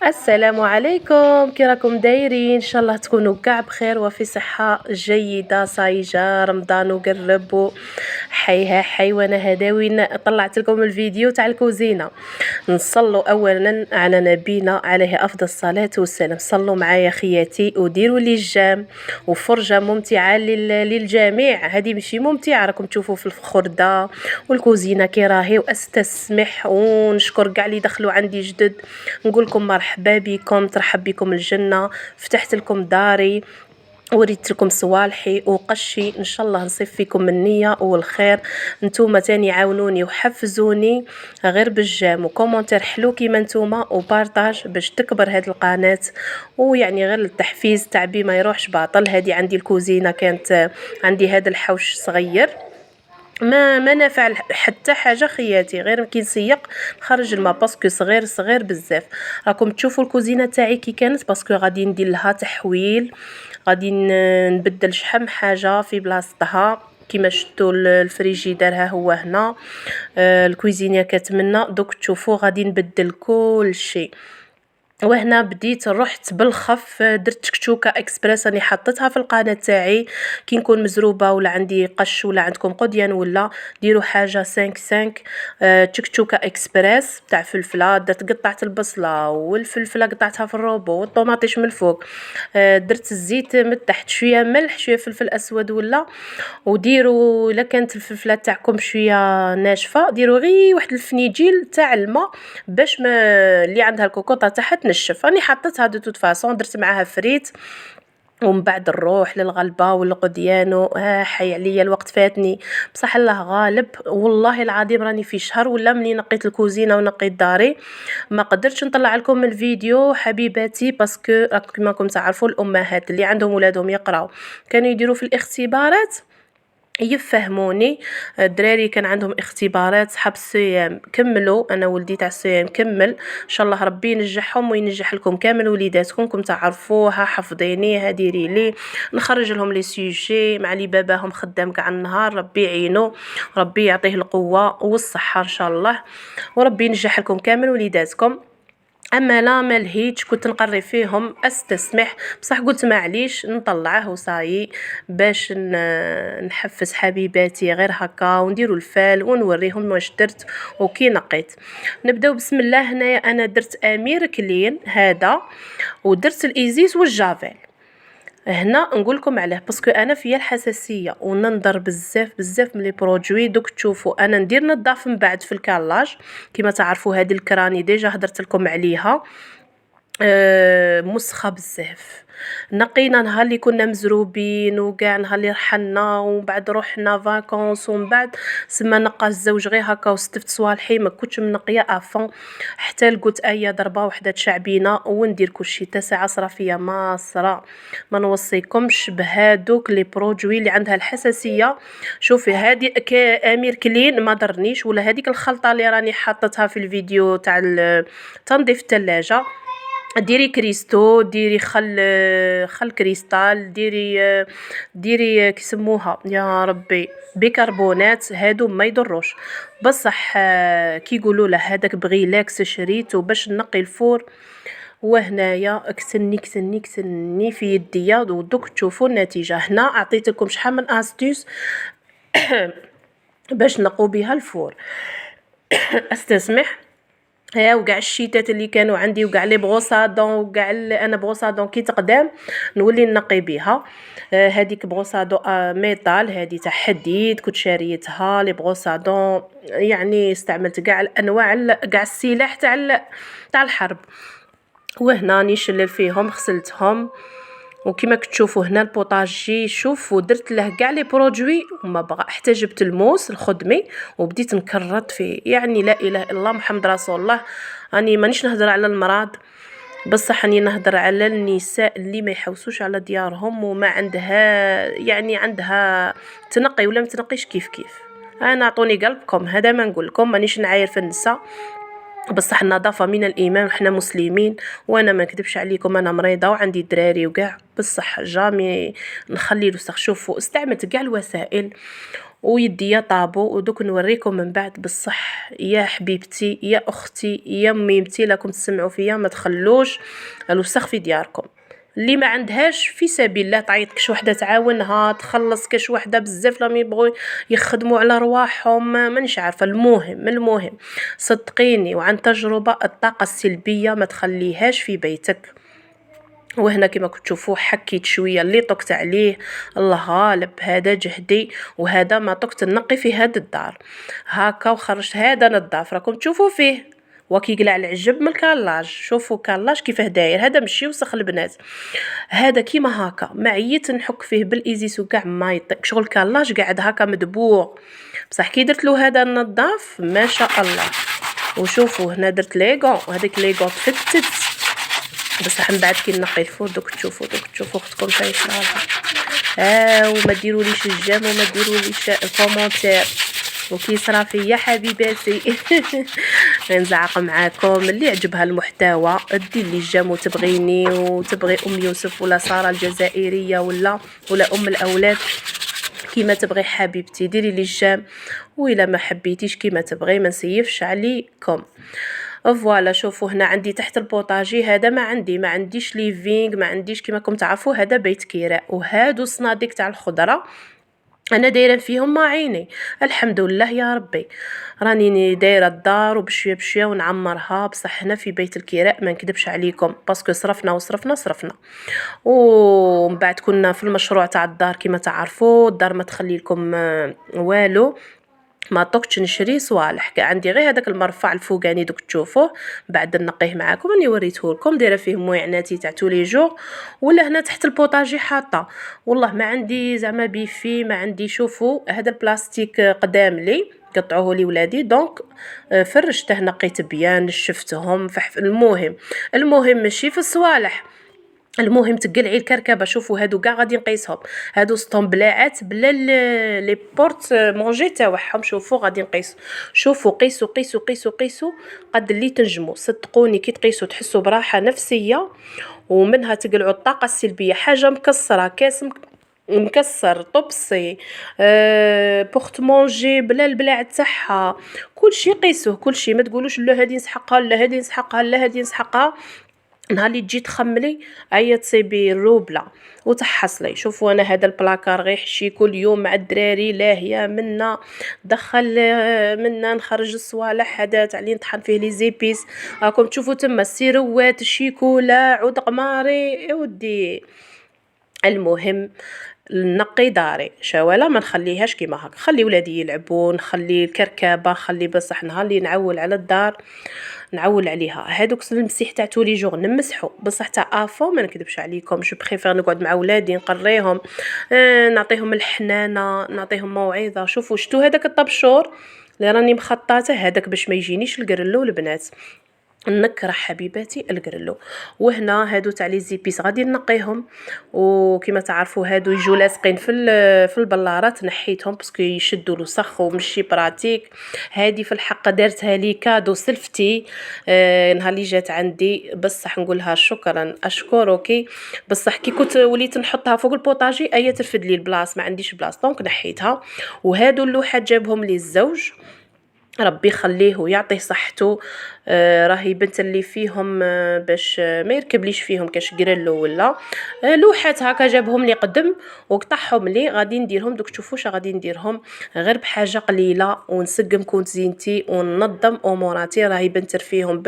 السلام عليكم، كي راكم دايرين؟ ان شاء الله تكونوا كاع بخير وفي صحه جيده. صاي جا رمضان وقرب حيها حي، وانا هذا وين طلعت لكم الفيديو تاع الكوزينه. نصلوا اولا على نبينا عليه افضل الصلاه والسلام. صلوا معايا خياتي وديروا لي الجام وفرجه ممتعه للجميع. هذه ماشي ممتعه، راكم تشوفوا في الخرده والكوزينه كي راهي. واستسمح ونشكر كاع اللي دخلوا عندي جدد، نقول لكم مرحبا بكم، ترحب بكم الجنه. فتحت لكم داري وريت لكم صوالحي وقشي، ان شاء الله نصيب فيكم النيه والخير. نتوما تاني عاونوني وحفزوني غير بالجام وكومونتير حلو كيما نتوما وبارطاج باش تكبر هذه القناه، ويعني غير التحفيز تاع بي ما يروحش باطل. هذه عندي الكوزينه كانت عندي هذا الحوش صغير ما نافع حتى حاجه خياتي، غير كي نسيق نخرج الماء باسكو صغير صغير بزاف. راكم تشوفوا الكوزينه تاعي كي كانت، باسكو غادي ندير لها تحويل، غادي نبدل شحم حاجه في بلاصتها. كيما شفتوا الفريجيدار ها هو هنا، الكوزينيه كتمنى دوك تشوفوا غادي نبدل كل شيء. وهنا بديت رحت بالخف درت تكتوكه اكسبريس راني حطيتها في القناه تاعي. كي نكون مزروبه ولا عندي قش ولا عندكم قديان ولا ديروا حاجه 5 تكتوكه اكسبريس تاع فلفله. درت قطعت البصله والفلفله قطعتها في الروبو والطوماطيش من الفوق. درت الزيت من تحت، شويه ملح شويه فلفل اسود ولا. وديروا الا كانت الفلفله تاعكم شويه ناشفه ديروا غير واحد الفنيجيل تاع الماء باش ما اللي عندها الكوكوطه تاعها تنشف. راني حطيتها دو توت فاصون، درت معاها فريت ومن بعد نروح للغلبه والقديانو. حي عليا الوقت فاتني، بصح الله غالب. والله العظيم راني في شهر ولا مني نقيت الكوزينه ونقيت داري ما قدرتش نطلع لكم الفيديو حبيباتي، باسكو كما راكم تعرفوا الامهات اللي عندهم ولادهم يقراو كانوا يديروا في الاختبارات يفهموني. الدراري كان عندهم اختبارات صحاب السيام كملوا، انا ولدي تاع السيام كمل، ان شاء الله ربي ينجحهم وينجح لكم كامل وليداتكم. كم تعرفوها حفظينيها ديري لي نخرج لهم لي سوجي مع لي باباهم خدام كاع النهار. ربي يعينه، ربي يعطيه القوه والصحه ان شاء الله، وربي ينجح لكم كامل وليداتكم. اما لا ما لهيتش كنت نقري فيهم استسمح، بصح قلت معليش نطلعه وصايي باش نحفز حبيباتي غير هكا ونديروا الفال ونوريهم واش درت وكي نقيت. نبداو بسم الله. هنايا انا درت امير كلين هذا ودرت الايزيس والجافيل. هنا نقول لكم عليه باسكو انا فيا الحساسيه وننظر بزاف بزاف من لي برودوي. دوك تشوفوا انا ندير نظاف من بعد في الكالاج. كما تعرفوا هذه الكراني ديجا هضرت لكم عليها، مسخه بزاف. نقينا نهار اللي كنا مزروبين وكاع نهار اللي رحلنا ومن بعد روحنا فاكونس ومن بعد سما نقى الزوج غير هكا وستفت صوالحي ما كنتش منقيه افون. حتى قلت ايا ضربه وحده تشعبينا وندير كلشي تا ساعه صرا فيا ما صرا. ما نوصيكمش بهادوك لي برودوي اللي عندها الحساسيه. شوفي هذه امير كلين ما ضرنيش، ولا هذيك الخلطه اللي راني حاطتها في الفيديو تاع تنظيف الثلاجه. ديري كريستو، ديري خل كريستال، ديري كيسموها يا ربي بيكربونات، هادو ما يضروش بصح. كي يقولوا له هذاك بغيلاكس شريته باش نقي الفور. وهنايا كسني في يديا ودوك تشوفوا النتيجه. هنا اعطيت لكم شحال من استيس باش نقوا بها الفور. استسمح وكاع الشيتات اللي كانوا عندي وكاع لي بغوصادون وكاع انا بغوصادون كي تقدام نولي نقي بها. هذيك بغوصادو ميطال، هذه تاع حديد كنت شاريتها. لي بغوصادون يعني استعملت كاع الانواع كاع السلاح تاع الحرب. وهنا نشلل فيهم غسلتهم. وكما كتشوفوا هنا البوطاجي شوفوا درت له كاع لي برودوي وما بغى. حتى جبت الموس الخدمي وبديت نكرط فيه. يعني لا اله الا الله محمد رسول الله. راني مانيش نهضر على المرض بصح راني نهضر على النساء اللي ما يحوسوش على ديارهم وما عندها يعني عندها تنقي ولا ما تنقيش كيف كيف. انا اعطوني قلبكم، هذا ما نقول لكم مانيش نعاير في النساء بصح النظافه من الايمان وحنا مسلمين. وانا ما نكذبش عليكم انا مريضه وعندي دراري وكاع بصح جامي نخلي الوسخ. شوفوا استعملت كاع الوسائل ويديا طابو. ودوك نوريكم من بعد بصح يا حبيبتي يا اختي يا ميمتي راكم تسمعوا فيا، ما تخلوش الوسخ في دياركم. اللي ما عندهاش في سبيل الله تعيط كش وحده تعاونها تخلص، كش وحده بزاف راهم يبغوا يخدموا على رواحهم، مانيش عارفه. المهم صدقيني وعن تجربه، الطاقه السلبيه ما تخليهاش في بيتك. وهنا كما كتشوفوا حكيت شويه اللي طقت عليه، الله غالب هذا جهدي وهذا ما طقت نقي في هاد الدار هكا، وخرجت هذا نظاف راكم تشوفوا فيه وكيقلع العجب من الكالاج. شوفوا كالاج كيفاه داير، هذا ماشي وسخ البنات، هذا كيما هكا ما عييت نحك فيه بالايزيس وكاع ما يطيق، شغل كالاج قاعد هكا مدبوغ. بصح كي درت له هذا النظاف ما شاء الله. وشوفوا هنا درت ليغون، وهذيك ليغون تفتت بصح من بعد كي نقي الفور دوك تشوفوا اختكم شاي صراحه. وما ديروليش الجيم وما ديروليش الكومونتير وكي صرا فيا حبيباتي. نزعق معاكم اللي عجبها المحتوى دير لي الجيم وتبغيني وتبغي ام يوسف ولا ساره الجزائريه ولا ام الاولاد كيما تبغي حبيبتي ديري لي الجيم، وإلا ما حبيتيش كيما تبغي ما نسيفش عليكم. فوالا شوفوا هنا عندي تحت البوطاجي هذا ما عنديش ليفينغ، ما عنديش كيما راكم تعرفوا هذا بيت كيراء. وهادو صناديق تاع الخضره انا دايره فيهم ما عيني، الحمد لله يا ربي راني دايره الدار وبشويه بشويه ونعمرها. بصح هنا في بيت الكراء ما نكذبش عليكم باسكو صرفنا ومن بعد كنا في المشروع تاع الدار كيما تعرفوا الدار ما تخلي لكم والو، ما طقتش نشري صوالح. عندي غير هذاك المرفع الفوقاني دوك تشوفوه بعد نقيه معاكم راني وريته لكم، دايره فيه موعناتي تاع تولي جور. ولا هنا تحت البوطاجي حاطه والله ما عندي زعما بيفي ما عندي. شوفوا هذا البلاستيك قدام لي قطعوه لي ولادي دونك فرشته نقيت بيان شفتهم المهم ماشي في الصوالح، المهم تقلعي الكركبه. شوفوا هادو كاع غادي نقيسهم، هادو سطون بلاعات بلا لي بورت مونجي تاعهم. شوفوا غادي نقيس، شوفوا قيسوا قد اللي تنجموا. صدقوني كي تقيسوا تحسوا براحه نفسيه ومنها تقلعوا الطاقه السلبيه. حاجه مكسره كاس مكسر طبسي بورت مونجي بلا البلاع تاعها كلشي قيسوه كلشي. ما تقولوش لا هذه نسحقها لا هذه نسحقها لا هذه نسحقها. نهار اللي تجي تخملي عيا تصيبي الروبله وتحصلي. شوفوا انا هذا البلاكار غير حشي كل يوم مع الدراري لاهيه منا دخل منا نخرج الصوالح هذا تاع اللي نطحن فيه لي زيبيس. راكم تشوفوا تما السيروات الشيكولا عود قماري ودي. المهم نقي داري شوالا ما نخليهاش كيما هكا، خلي ولادي يلعبوا نخلي الكركبه خلي بصح نهار اللي نعول على الدار نعول عليها. هادوك المسيح تاع تولي جور نمسحو بصح تاع افو ما نكذبش عليكم جو بريفير نقعد مع ولادي نقريهم نعطيهم الحنانه نعطيهم موعظه. شوفوا شتو هذاك الطبشور اللي راني مخططه هذاك باش ما يجينيش القرلو البنات نكره حبيباتي القرلو. وهنا هادو تاع لي زيبيس غادي نقيهم وكما تعرفوا هادو يجوا لاصقين في البلارات نحيتهم باسكو يشدوا الوسخ ومشي براتيك. هادي في الحق دارتها لي كادو سلفتي نهار اللي جات عندي بصح نقولها شكرا اشكرك بصح كي كنت وليت نحطها فوق البوطاجي ايا ترفد لي البلاص ما عنديش بلاص دونك نحيتها. وهادو اللوحات جابهم لي الزوج ربي يخليه ويعطيه صحته راهي بنت اللي فيهم باش ما يركبليش فيهم كاش قرلو ولا لوحات هكا جابهم لي قدم وقطعهم لي غادي نديرهم دوك تشوفوش غادي نديرهم غير بحاجه قليله ونسقم كونت زينتي وننظم اموراتي. راهي بنت فيهم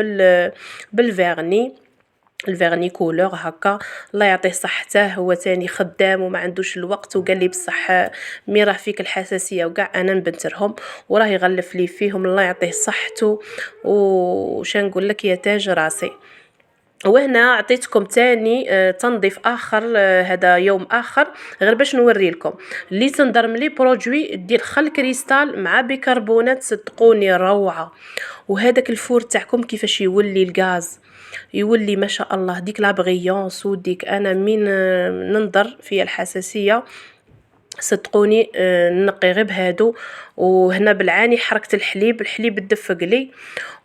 بالفيرني الفيرني كولور هكا. الله يعطيه صحته هو تاني خدام وما عندوش الوقت وقال لي بصح مي راه فيك الحساسيه وكاع انا نبنترهم وراه يغلف لي فيهم الله يعطيه صحته. وش نقول لك يا تاج راسي. وهنا عطيتكم تاني تنظيف اخر هذا يوم اخر غير باش نوري لكم اللي تنضرم لي برودوي ديال خل كريستال مع بيكربونات صدقوني روعه. وهذاك الفور تاعكم كيفاش يولي الغاز يولي ما شاء الله. ديك لا بغيونس وديك انا من ننظر في الحساسيه صدقوني نقي غير بهادو. وهنا بالعاني حركه الحليب تدفق لي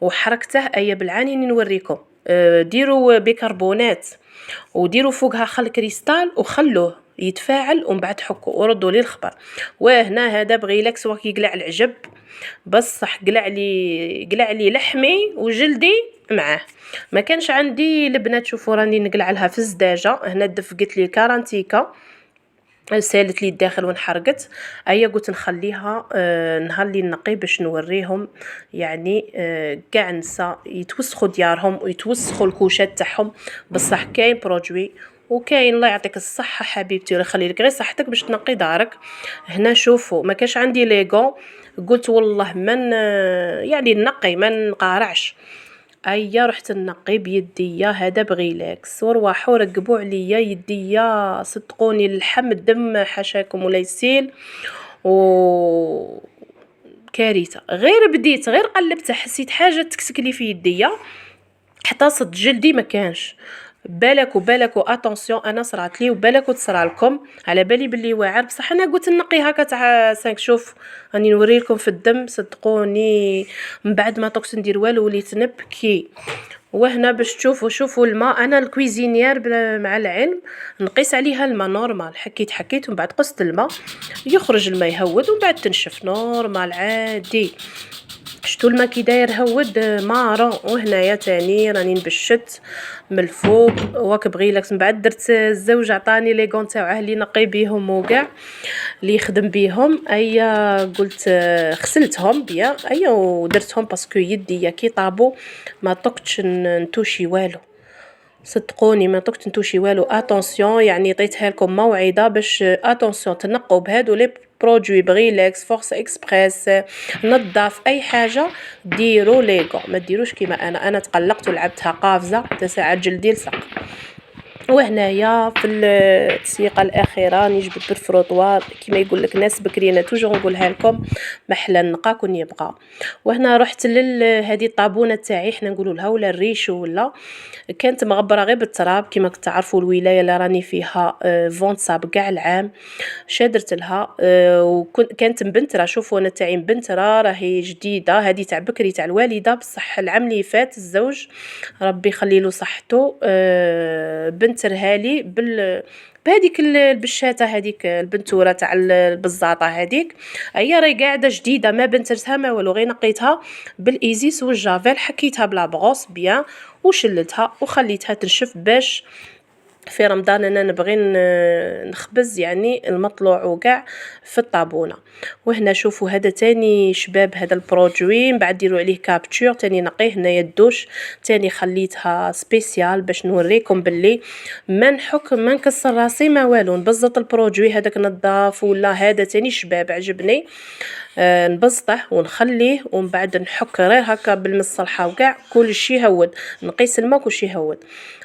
وحركته ايا بالعاني نوريكم. ديروا بيكربونات وديروا فوقها خل كريستال وخلوه يتفاعل ومن بعد حكوا وردوا لي الخبر. وهنا هذا بغيلاكس هو كيقلع العجب بصح قلع لي لحمي وجلدي معاه. ما كانش عندي البنات شوفوا راني نقلع لها في الزداجه. هنا دفقت لي الكارانتيكا سالت لي الداخل وانحرقت. ايا قلت نخليها نهار اللي نقي باش نوريهم يعني كاع النساء يتوسخوا ديارهم ويتوسخوا الكوشات تاعهم. بصح كاين برودوي وكاين الله يعطيك الصحه حبيبتي ويخلي لك غير صحتك باش تنقي دارك. هنا شوفوا ما كانش عندي ليغو قلت والله من يعني نقي ما نقارعش. ايا رحت نقي بيديا هذا بغيلاكس ورواحوا رقبوا عليا يديا صدقوني اللحم الدم حاشاكم ولا يسيل و كارثه. غير بديت غير قلبت حسيت حاجه تكسكلي في يديا حتى صد جلدي ما كانش. بالك اتونسيون انا صرات لي وبالك تصرا لكم على بالي باللي واعر بصح انا قلت نقي هكا تاع 5 شوف راني نوري لكم في الدم صدقوني من بعد ما طقت ندير والو وليت نبكي. وهنا باش شوفوا الماء انا الكويزينيير مع العلم نقيس عليها الماء نورمال حكيت ومن بعد قست الماء يخرج الماء يهود ومن بعد تنشف نورمال عادي. شتو الماء كي داير هود مارون. وهنايا تاني راني نبشت من الفوق واك بغيلاكس. من بعد درت الزوج عطاني لي غون تاعه اللي نقي بيهم وكاع اللي يخدم بيهم. ايا قلت غسلتهم بيا ايا ودرتهم باسكو يدي كي طابو ما طقتش نتوشي والو صدقوني ما طقت نتوشي والو. اتونسيون يعني عطيتها لكم موعظه باش اتونسيون تنقوا بهادو لي برودوي بغيلاكس فورس اكسبريس نظاف اي حاجه ديروا ليغو ما ديروش كيما انا تقلقت ولعبتها قافزه تساعد جلدي لصق. وهنايا في التسيقه الاخيره نجبد بالفروطوار كيما يقول لك ناس بكرينا توجور نقولها لكم محلى النقا كون يبقى. وهنا رحت هذه الطابونه تاعي حنا نقولوا لها ولا الريشو ولا كانت مغبره غير بالتراب كيما تعرفوا الولايه اللي راني فيها فونت صاب كاع العام شادرت لها وكانت مبنتره. شوفوا انا تاعي مبنتره راهي جديده هذه تاع بكري تاع الوالده بصح العام اللي فات الزوج ربي يخلي له صحته بنترها لي بهذيك البشاته هذيك البنتوره تاع البزاطه هذيك. هي راهي قاعده جديده ما بنترتها ما والو غير نقيتها بالايزيس والجافيل حكيتها بلا بغوص بيان وشلتها وخليتها تنشف باش في رمضان انا نبغي نخبز يعني المطلوع وكاع في الطابونه. وهنا شوفوا هذا تاني شباب هذا البرودوي من بعد ديروا عليه كابتشور تاني نقيه. هنايا الدوش تاني خليتها سبيسيال باش نوريكم باللي ما نحك ما نكسر راسي ما والو نبزط البرودوي هذاك نظاف ولا هذا تاني شباب عجبني نبسطه ونخليه ومن بعد نحك غير هكا بالمصلحه وكاع كلشي هود نقيس الماء كلشي هود.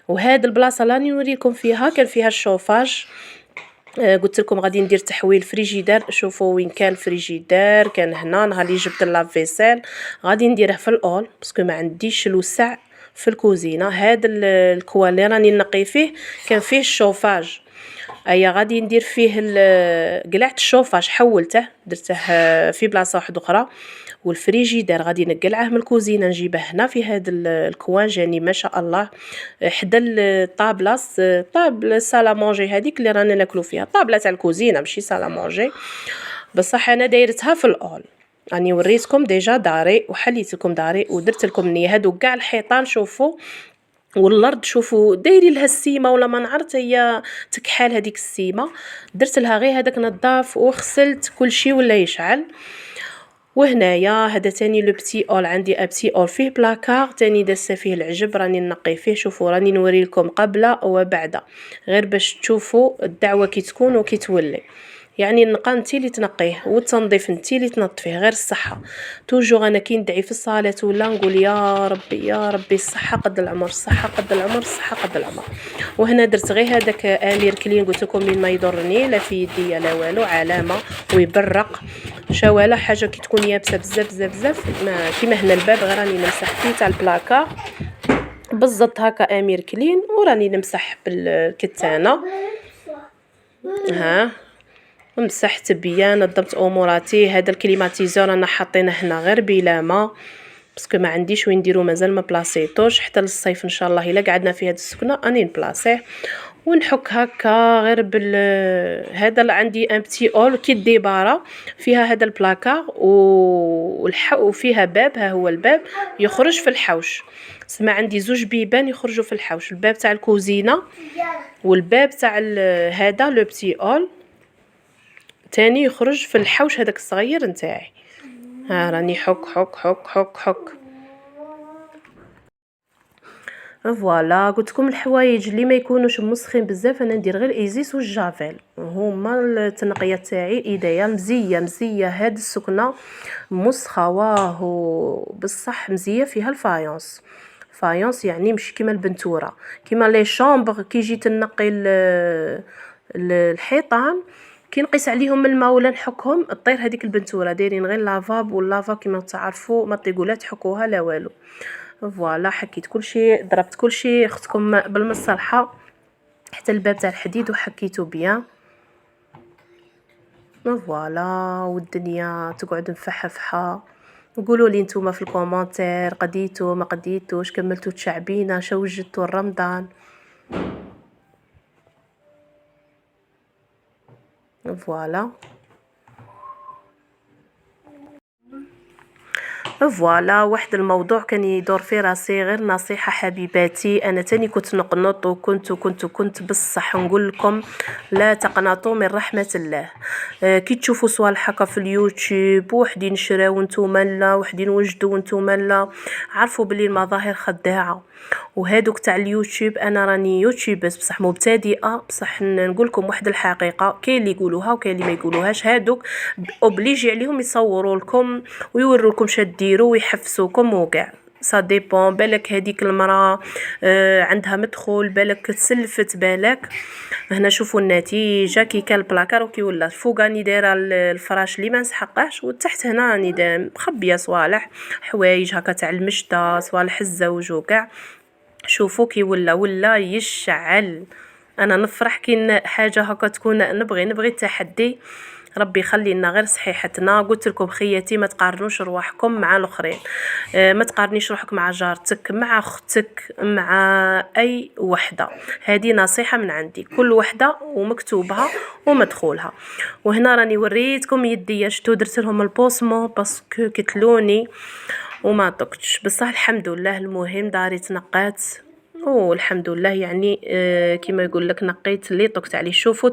وهاد البلاصه راني نوريكم فيها كان فيها الشوفاج قلت لكم غادي ندير تحويل فريجيدار. شوفوا وين كان الفريجيدار كان هنا نهار اللي جبت لافيسيل غادي نديره في الاول باسكو ما عنديش الوسع في الكوزينه. هذا الكوا اللي راني نقي فيه كان فيه الشوفاج ايا غادي ندير فيه قلعت الشوفاج حولته درته في بلاصه واحده اخرى. والفريجيدار غادي نقلعه من الكوزينه نجيبه هنا في هذا الكوان جاني ما شاء الله حدا الطابلاس طابل سالامونجي هذيك اللي رانا ناكلو فيها طابله تاع الكوزينه ماشي سالامونجي بصح انا دايرتها في الاول. راني وريتكم ديجا داري وحليت لكم داري ودرت لكم نيه هادو كاع الحيطان شوفوا والارض شوفوا دايرين لها السيمه ولا ما نعرفت هي تكحال هذيك السيمه درت لها غير هذاك نظاف وغسلت كل شيء ولا يشعل. وهنايا هذا تاني لو بتي اول عندي ابتي اول فيه بلاكار تاني داسه فيه العجب راني نقي فيه. شوفوا راني نوري لكم قبل وبعد غير باش تشوفوا الدعوه كي تكون وكي تولي يعني النقا نتي اللي تنقيه والتنظيف نتي اللي تنظفيه غير الصحه. توجور انا كي ندعي في الصلاه ولا نقول يا ربي الصحه قد العمر الصحه قد العمر الصحه قد العمر. وهنا درت غير هذاك امير كلين قلت لكم من ما يضرني لا في يدي لا والو علامه ويبرق شواله حاجه كي تكون يابسه بزاف كيما هنا الباب غير راني نمسح فيه تاع البلاكار بالضبط هكا امير كلين وراني نمسح بالكتانه ها مسحت بيان نظمت اموراتي. هذا الكليماتيزور انا حاطينه هنا غير بلا ما باسكو ما عنديش وين نديرو مازال ما بلاصيتوش حتى للصيف ان شاء الله الا قعدنا في هذه السكنه اني نبلاصيه. ونحك هكا غير هذا عندي ان بتي اول كي ديبارا فيها هذا البلاكار وفيها باب، ها هو الباب يخرج في الحوش. سما عندي زوج بيبان يخرجوا في الحوش، الباب تاع الكوزينه والباب تاع هذا لو بتي اول تاني يخرج في الحوش هذاك الصغير نتاعي. ها راني حك حك حك حك حك. فوالا قلتلكم الحوايج اللي ما يكونوش مسخين بزاف انا ندير غير ايزيس والجافيل، هما التنقيه تاعي ايديال مزيه هاد السكنه مسخه واهو بصح مزيه فيها الفايونس. فايونس يعني مش كيما البنتوره كيما لي شامبر كي جيت نقي الحيطان كي نقيس عليهم الماء ولا نحكهم طير هذيك البنتوره، دايرين غير لافاب واللافا كيما تعرفوا ما طيقوا لا تحكوها لا والو. فوالا حكيت كلشي ضربت كلشي اختكم بالمصلحه حتى الباب تاع الحديد وحكيته بيان. فوالا والدنيا تقعد مفحفحه. قولوا لي نتوما في الكومونتير قديتو ما قديتوش، كملتو تشعبينا شا وجدتو رمضان. فوالا فوالا واحد الموضوع كان يدور في راسي غير نصيحة حبيباتي، انا تاني كنت نقنط وكنت بصح نقول لكم لا تقنطوا من رحمة الله. كي تشوفوا صوالح هكا في اليوتيوب وحدين شراو نتوما لا وحدين وجدوا نتوما لا، عرفوا بلي المظاهر خداعة. وهادوك تاع اليوتيوب انا راني يوتيوبرز بصح مبتدئه، بصح نقول لكم واحد الحقيقه كاين اللي يقولوها وكاين اللي ما يقولوهاش. هادوك اوبليجي عليهم يصوروا لكم ويوروا لكم شديروا ويحفسوكم وكاع سا ديبون. بالك هذيك المراه عندها مدخول، بالك تسلفت، بالك هنا شوفوا النتيجه كي كان البلاكار وكي ولا فوق راني دايره الفراش اللي ما نسحقهش وتحت هنا راني مخبيه صوالح حوايج هكا تاع المشطه صوالح الزوج وكاع. شوفوا كي ولا يشعل. انا نفرح كي حاجه هكا تكون نبغي التحدي. ربي يخلي لنا غير صحيحتنا. قلت لكم خياتي ما تقارنوش رواحكم مع الاخرين، ما تقارنيش روحك مع جارتك مع اختك مع اي وحده. هذه نصيحه من عندي، كل وحده ومكتوبها ومدخولها. وهنا راني وريتكم يدي شتو درت لهم البوسمو باسكو كتلوني وما طقتش بصح الحمد لله. المهم داري تنقات والحمد لله يعني كما يقول لك نقيت اللي طقت عليه. شوفوا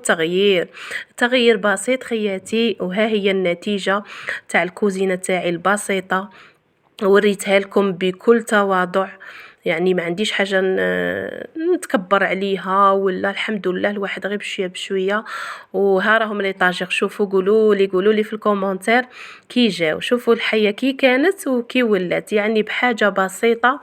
تغيير بسيط خياتي، وها هي النتيجه تاع الكوزينه تاعي البسيطه وريتها لكم بكل تواضع. يعني ما عنديش حاجه نتكبر عليها ولا الحمد لله الواحد غير بشويه. وها راهم لي طاجير شوفوا قولوا لي في الكومونتير كي جاو. شوفوا الحيه كي كانت وكي ولات، يعني بحاجه بسيطه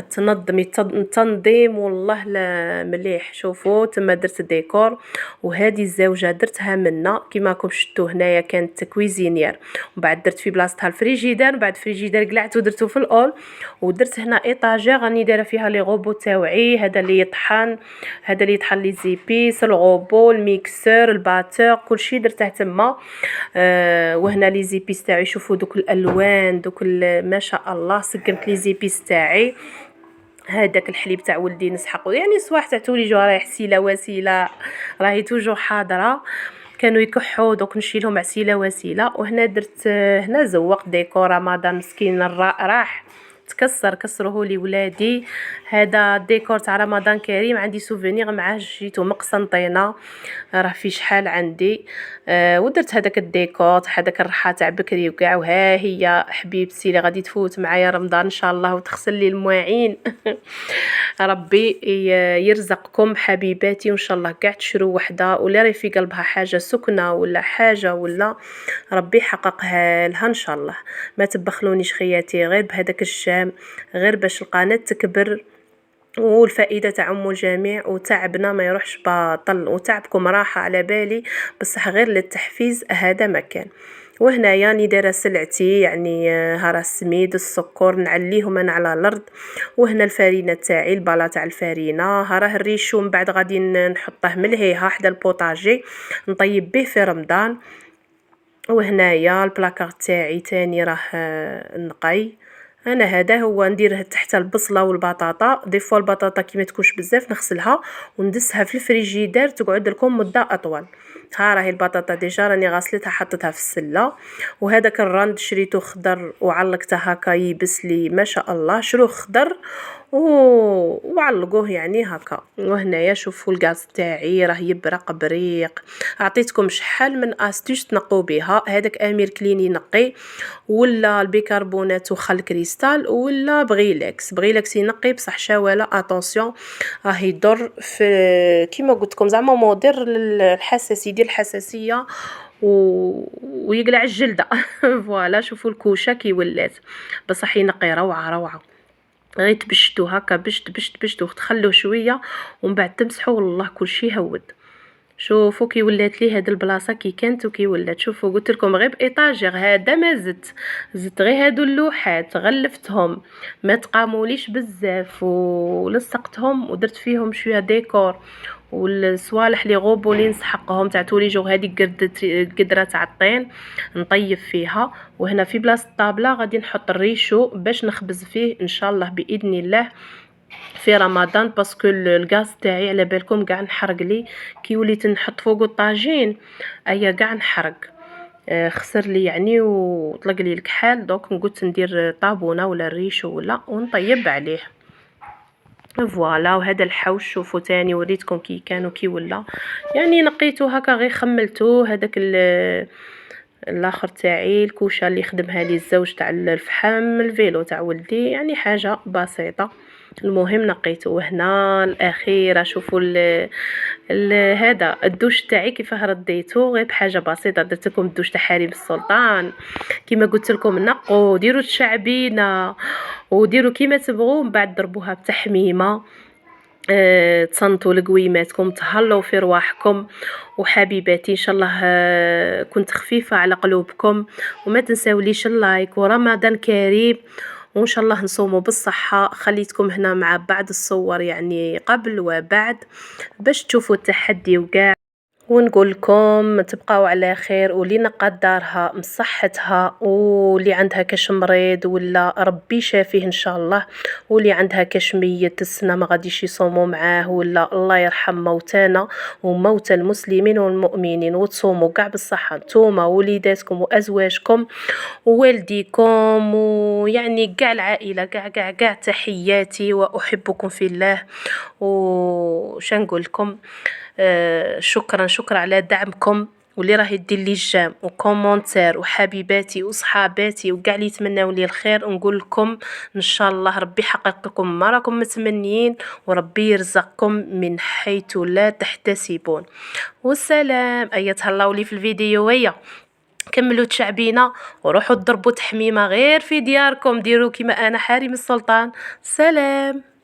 تنظمي التنظيم والله لا مليح. شوفوا تما درت ديكور وهذه الزوجه درتها منا كيما راكم شفتوا هنايا كانت كويزينير، ومن بعد درت في بلاصتها الفريجيدير، من بعد الفريجيدير قلعته ودرته في الاول، ودرت هنا ايطاجير راني دايره فيها لي غوبو تاوعي. هذا اللي يطحن لي زيبيس، الغوبو، الميكسور، الباتور، كلشي درته تما. وهنا لي زيبيس تاعي شوفوا دوك الالوان دوك ما شاء الله سقمت لي زيبيس تاعي. هذاك الحليب تاع ولدي نسحقو، يعني صوالح تاع توليجو راهي حسيله وسيله راهي توجو حاضره. كانوا يكحوا دوك نشيلهم عسيله وسيله. وهنا درت هنا زوقت ديكور رمضان مسكين راح كسروه لي ولادي. هذا ديكور تاع رمضان كريم عندي سوفونير معاه جيتو مقسنطينه راه في شحال عندي. ودرت هذاك الديكور هذاك الرحى تاع بكري وكاع. وها هي حبيبتي اللي غادي تفوت معايا رمضان ان شاء الله وتغسل لي المواعين. ربي يرزقكم حبيباتي وان شاء الله كاع تشرو وحده ولا راهي في قلبها حاجه سكنه ولا حاجه ولا ربي يحققها لها ان شاء الله. ما تبخلونيش خياتي غير بهذاك الشام غير باش القناه تكبر والفائده تعم الجميع وتعبنا ما يروحش باطل وتعبكم راحه على بالي بصح غير للتحفيز هذا مكان. وهنايا راني دايره سلعتي يعني ها السميد السكر نعليهم انا على الارض. وهنا الفرينه تاعي البالا تاع الفرينه ها راه الريشو من بعد غادي نحطه ملهيها حدا البوطاجي نطيب به في رمضان. وهنايا البلاكار تاعي تاني راه نقي انا هذا هو ندير تحت البصله والبطاطا. دي فوا البطاطا كي ما تكونش بزاف نغسلها وندسها في الفريجيدير تقعد لكم مده اطول. ها راهي البطاطا ديجا راني غاسلتها حطيتها في السله. وهذاك الرند شريته خضر وعلقته هكا يبس لي ما شاء الله. شروه خضر وعلقوه يعني هكا. وهنايا شوفوا الغاز تاعي راه يبرق بريق. عطيتكم شحال من استيش تنقوا بها. هذاك امير كلين ينقي ولا البيكربونات وخل كريستال ولا بغيلكس ينقي بصح شواله اتونسيون راه يضر في كيما قلت لكم زعما مضر للحساسيه يدير الحساسيه ويقلع الجلده. فوالا شوفوا الكوشه كي ولات بصح ينقي روعه روعه. غير تبشتو هكا بشت وتخلوه شويه ومن بعد تمسحوا والله كلشي هود. شوفوا كي ولات لي هاد البلاصه كي كانت وكي ولات. شوفوا قلت لكم غير بايطاجير هذا ما زدت غير هادو اللوحات غلفتهم ما تقاموليش بزاف ولصقتهم ودرت فيهم شويه ديكور والصوالح لي غوبو لي نسحقهم تاع تولي جوغ هذيك قدره تاع الطين نطيب فيها. وهنا في بلاصه الطابله غادي نحط الريشو باش نخبز فيه ان شاء الله باذن الله في رمضان باسكو الغاز تاعي على بالكم قاع نحرق لي كي وليت نحط فوق الطاجين ايا قاع نحرق. خسر لي يعني وطلق لي الكحال. دونك قلت ندير طابونه ولا الريش ولا ونطيب عليه. فوالا وهذا الحوش شوفوا تاني وريتكم كي كانوا كي ولا يعني نقيتو هكا غير خملتو. هذاك الاخر تاعي الكوشه اللي خدمها لي الزوج تاع الفحم الفيلو تاع ولدي يعني حاجه بسيطه. المهم نقيته. وهنا الاخيره شوفوا هذا الدوش تاعي كيفاه رديته غير بحاجه بسيطه. درت لكم الدوش تاع حريم السلطان كيما قلت لكم نقوا ديروا الشعبينه وديروا كيما تبغوا من بعد ضربوها بتحميمه. تصنتوا لقويماتكم تهلاو في رواحكم. وحبيباتي ان شاء الله كنت خفيفه على قلوبكم. وما تنساوليش اللايك ورمضان كريم وان شاء الله نصوموا بالصحه. خليتكم هنا مع بعض الصور يعني قبل وبعد باش تشوفوا التحدي وكاع. ونقول لكم تبقاو على خير واللي نقدرها مصحتها واللي عندها كاش مريض ولا ربي شافيه ان شاء الله واللي عندها كاش ميت السنه ما غاديش يصوموا معاه ولا الله يرحم موتانا وموتى المسلمين والمؤمنين. وتصوموا كاع بالصحه نتوما ووليداتكم وازواجكم ووالديكم ويعني كاع العائله كاع تحياتي واحبكم في الله. وش نقول لكم شكرا على دعمكم واللي راه يدير لي الجام وكومونتير وحبيباتي وصحاباتي وكاع اللي يتمناو لي الخير. نقول لكم ان شاء الله ربي يحقق لكم ما راكم متمنيين وربي يرزقكم من حيث لا تحتسبون. والسلام. تهلاو لي في الفيديو ويا كملوا تشعبينا وروحوا تضربوا تحميمه غير في دياركم. ديروا كيما انا حريم السلطان. سلام.